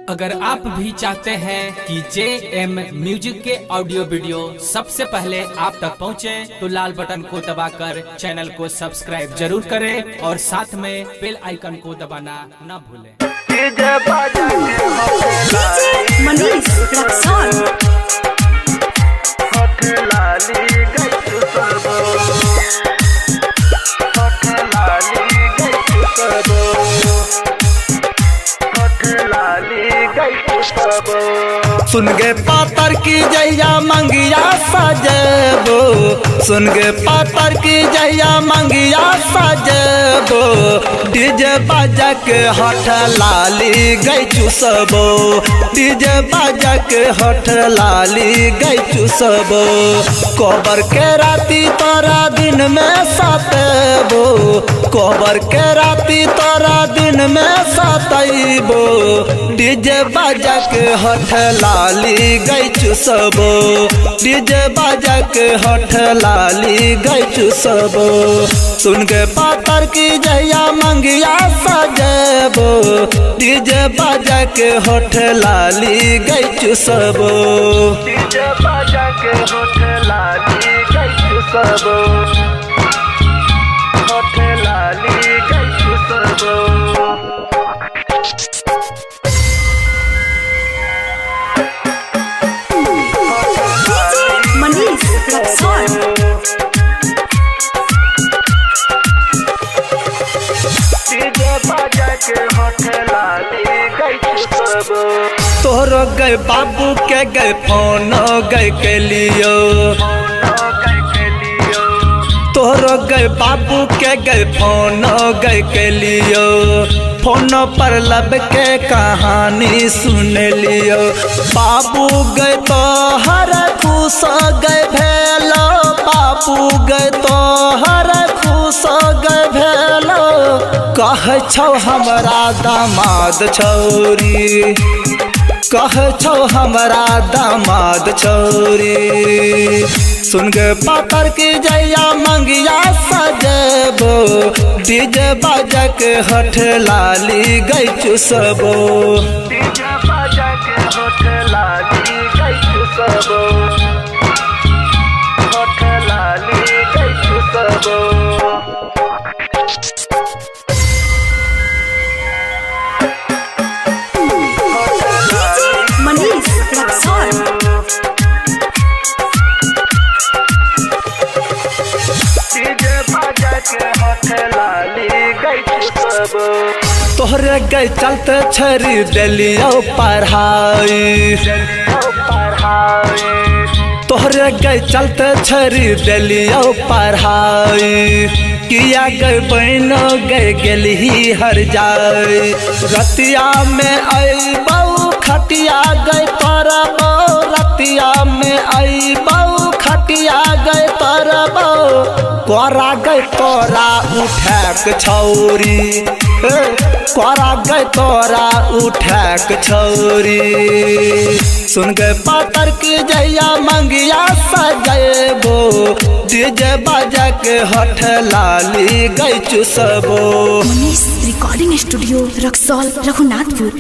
अगर आप भी चाहते हैं कि JM म्यूजिक के ऑडियो वीडियो सबसे पहले आप तक पहुंचे, तो लाल बटन को दबाकर चैनल को सब्सक्राइब जरूर करें और साथ में बेल आइकन को दबाना न भूलें। मनीष रक्सौल सुन गे पातर की जैया मंगिया सजबो, सुन गे पातर की जैया मंगिया सजबो, डीजे बाजा के हठ लाली गई चुसबो, डीजे बाजा के हठ लाली गई चुसबो, कोबर के राती तोरा दिन में सतबो, कोबर के राती तोरा दिन में सतबो, डीजे बाजा के हठ लाली गई चुसबो, डीजे बाजा के हठ लाली गई चुसबो। सुन के पातर की जैया मंगिया सजबो, डीजे बाजा के हठ लाली गई चुसबो, डीजे बाजा के हठ लाली गई चुसबो, हठ लाली गई चुसबो। मनीष रक्सौल तोहर गए बाबू के गए फोन गए के लियो, तोहर गए बाबू के गए फोन गए के लियो, फोन पर लब के कहानी सुन लियो, बाबू गए तो हर खुश गए भेलो, बाबू गए तो हर खुश गए भेलो, कह छौ हमरा दामाद छौरी, कह छौ हमरा दामाद छौरी। सुन गे पातर की जैया मंगिया सजबो, डीजे बाजा के हठ लाली गई चुसबो, डीजे बाजा के हठ लाली गई चुसबो, हठ लाली गई चुसबो। मनीष रक्सौल तोहरे गए चलते छरी दिलियो पढ़ाई, तोहरे गए चलते छरी दिलियो पढ़ाई, किया गए बहनो गए गेली हर जाए, रतिया में आई बहू खटिया गए तरबो, रतिया में आई बहू खटिया गए तरबो, कोरा गए तोरा उठैक छौरी, कोरा गए तोरा उठैक छौरी। सुन गए पातर की जैया मंगिया सजबो, डीजे बाजा के हठ लाली गई चुसबो। Manish recording studio Raxaul Raghunathpur.